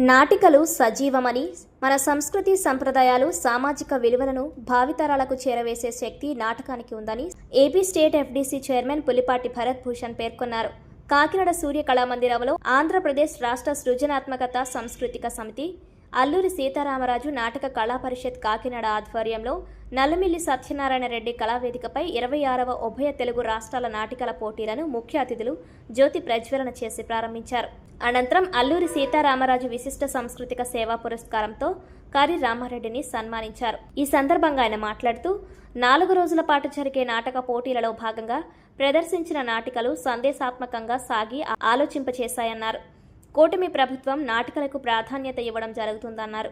నాటికలు సజీవమని, మన సంస్కృతి సంప్రదాయాలు సామాజిక విలువలను భావితరాలకు చేరవేసే శక్తి నాటకానికి ఉందని AP state FDC chairman Pulipati Bharat Bhushan పేర్కొన్నారు. కాకినాడ సూర్య కళామందిరంలో ఆంధ్రప్రదేశ్ రాష్ట్ర సృజనాత్మకత సాంస్కృతిక సమితి, అల్లూరి సీతారామరాజు నాటక కళా పరిషత్ కాకినాడ ఆధ్వర్యంలో నల్లమిల్లి సత్యనారాయణ రెడ్డి కళావేదికపై 26వ ఉభయ తెలుగు రాష్ట్రాల నాటికల పోటీలను ముఖ్య అతిథులు జ్యోతి ప్రజ్వలన చేసి ప్రారంభించారు. అనంతరం అల్లూరి సీతారామరాజు విశిష్ట సాంస్కృతిక సేవా పురస్కారంతో కారి రామారెడ్డిని సన్మానించారు. ఈ సందర్భంగా ఆయన మాట్లాడుతూ 4 రోజుల పాటు జరిగే నాటక పోటీలలో భాగంగా ప్రదర్శించిన నాటికలు సందేశాత్మకంగా సాగి ఆలోచింపచేశాయన్నారు. కూటమి ప్రభుత్వం నాటికలకు ప్రాధాన్యత ఇవ్వడం జరుగుతుందన్నారు.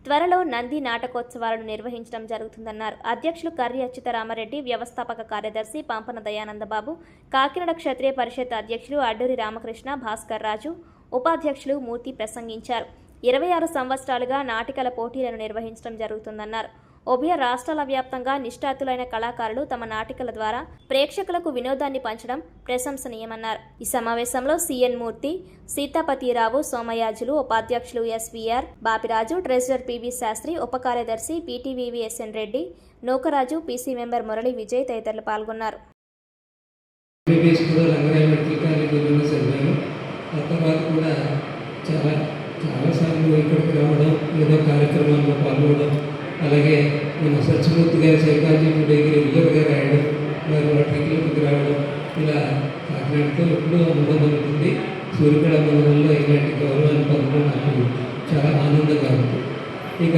త్వరలో నంది నాటకోత్సవాలను నిర్వహించడం జరుగుతుందన్నారు. అధ్యక్షులు కర్రి అచ్యుతరామరెడ్డి, వ్యవస్థాపక కార్యదర్శి పంపన దయానందబాబు, కాకినాడ క్షత్రియ పరిషత్ అధ్యక్షులు అడ్డూరి రామకృష్ణ, భాస్కర్ రాజు, ఉపాధ్యక్షులు మూర్తి ప్రసంగించారు. 26 సంవత్సరాలుగా నాటికల పోటీలను నిర్వహించడం జరుగుతుందన్నారు. ఉభయ రాష్ట్రాల వ్యాప్తంగా నిష్ఠాతులైన కళాకారులు తమ నాటికల ద్వారా ప్రేక్షకులకు వినోదాన్ని పంచడం ప్రశంసనీయమన్నారు. ఈ సమావేశంలో సిఎన్ మూర్తి, సీతాపతిరావు, సోమయాజులు, ఉపాధ్యక్షులు SVR Bapiraju, treasurer PV Sastri, ఉప కార్యదర్శి PTVV SN Reddy, Nookaraju, PC member Murali Vijay తదితరులు పాల్గొన్నారు. చాలాసార్లు ఇక్కడికి రావడం, ఏదో కార్యక్రమాల్లో పాల్గొనడం, అలాగే మన సత్యమూర్తి గారి సైకాలజీ దగ్గర రెగ్యులర్గా రాయడం, ట్రెక్కింగ్కి రావడం, ఇలా కాకినాడతో ఎప్పుడూ అనుబంధం ఉంటుంది. సూర్యకళ మందిరంలో ఇలాంటి గౌరవాన్ని పొందడం నాకు చాలా ఆనందంగా ఉంది. ఇక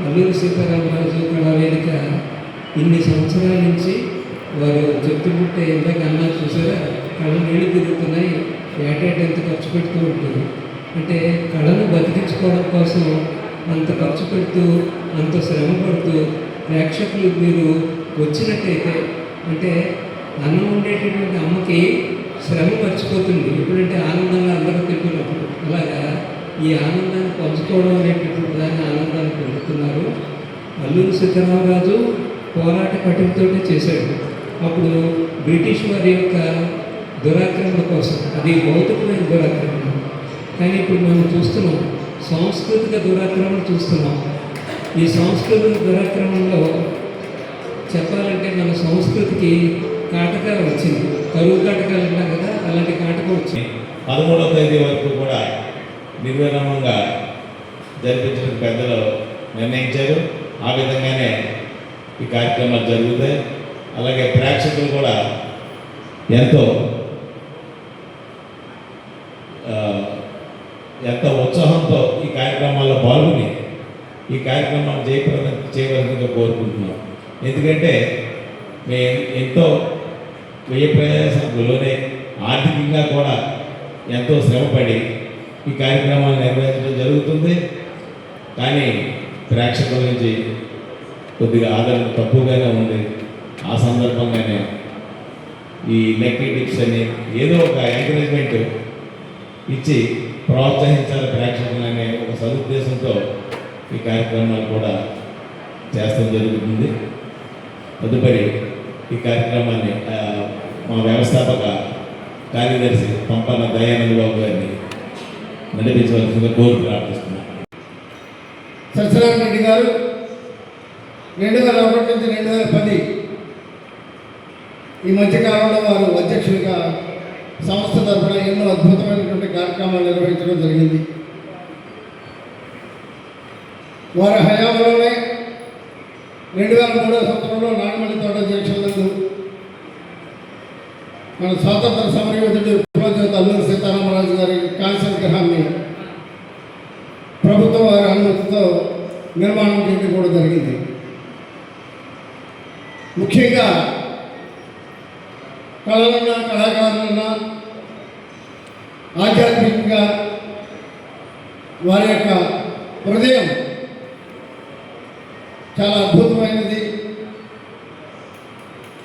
అల్లూరి సీతారామరాజు కళావేదిక ఇన్ని సంవత్సరాల నుంచి వారు చెప్తుంటే ఎంతగా అన్నారు చూసారా, కళ నీళ్లు తిరుగుతున్నాయి, ఏటేట ఎంత ఖర్చు పెడుతూ ఉంటుంది. అంటే కళను బతికించుకోవడం కోసం అంత ఖర్చు పెడుతూ, అంత శ్రమ పడుతూ, ప్రేక్షకులు మీరు వచ్చినట్టయితే, అంటే అన్నం ఉండేటటువంటి అమ్మకి శ్రమ మర్చిపోతుంది ఎప్పుడంటే ఆనందంగా అందరూ తింటున్నప్పుడు. అలాగా ఈ ఆనందాన్ని పంచుకోవడం అనేటటువంటి దాన్ని ఆనందాన్ని పొందుతున్నారు. అల్లూరి సీతారామరాజు పోరాట పట్టుదలతోటే చేశాడు. అప్పుడు బ్రిటిష్ వారి యొక్క దురాక్రమణ కోసం, అది భౌతికమైన దురాక్రమణ. కానీ ఇప్పుడు మనం చూస్తున్నాం, సాంస్కృతిక దురాక్రమణ చూస్తున్నాం. ఈ సాంస్కృతిక దురాక్రమణలో చెప్పాలంటే మన సంస్కృతికి కాటకాలు వచ్చింది. కరువు కాటకాలు ఉన్నా కదా, అలాంటి కాటకం వచ్చింది. 13వ తేదీ వరకు కూడా నిర్విరామంగా జరిపించడానికి పెద్దలు నిర్ణయించారు. ఆ విధంగానే ఈ కార్యక్రమాలు జరుగుతాయి. అలాగే ప్రేక్షకులు కూడా ఎంతో ఉత్సాహంతో ఈ కార్యక్రమాల్లో పాల్గొని ఈ కార్యక్రమాన్ని జయప్రదం చేయవలసిందిగా కోరుకుంటున్నాం. ఎందుకంటే మేము ఎంతో వ్యయ ప్రయాసంలోనే ఆర్థికంగా కూడా ఎంతో శ్రమపడి ఈ కార్యక్రమాన్ని నిర్వహించడం జరుగుతుంది. కానీ ప్రేక్షకుల నుంచి కొద్దిగా ఆదరణ తక్కువగానే ఉంది. ఆ సందర్భంగానే ఈ లక్కీ టిప్స్ అని ఏదో ఒక ఎంకరేజ్మెంట్ ఇచ్చి ప్రోత్సహించాలి ప్రేక్షకులనే ఒక సదుద్దేశంతో ఈ కార్యక్రమాలు కూడా చేస్తూ జరుగుతుంది. తదుపరి ఈ కార్యక్రమాన్ని మా వ్యవస్థాపక కార్యదర్శి పంపన దయానందబాబు గారిని నడిపించవలసిందిగా కోరి ప్రార్థిస్తున్నాను. సత్యనారాయణ రెడ్డి గారు 2001 నుంచి 2010 ఈ మధ్యకాలంలో వారు అధ్యక్షుడిగా సంస్థ తరఫున ఎన్నో అద్భుతమైనటువంటి కార్యక్రమాలు నిర్వహించడం జరిగింది. వారి హయాంలోనే 2003వ సంవత్సరంలో నాగమల్లి తోట జంక్షన్లందు మన స్వాతంత్ర సమరయోధుడు విప్లవజ్యోతి అల్లూరి సీతారామరాజు గారి కాంస్య విగ్రహాన్ని ప్రభుత్వం వారి అనుమతితో నిర్మాణం చేయడం కూడా జరిగింది. ముఖ్యంగా కళలన్నా, కళాకారులన్నా ఆధ్యాత్మికంగా వారి యొక్క హృదయం చాలా అద్భుతమైనది.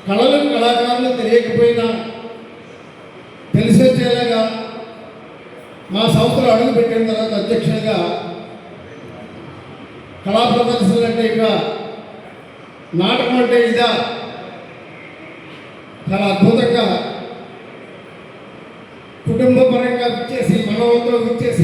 కళలు, కళాకారులు తెలియకపోయినా తెలిసొచ్చేలాగా మా సంస్థలు అడుగుపెట్టిన తర్వాత అధ్యక్షుడిగా కళా ప్రదర్శనలు అంటే ఇక నాటకం అంటే ఇదా చాలా అద్భుతంగా కుటుంబ పరంగా విచ్చేసి మనవంతో విచ్చేసి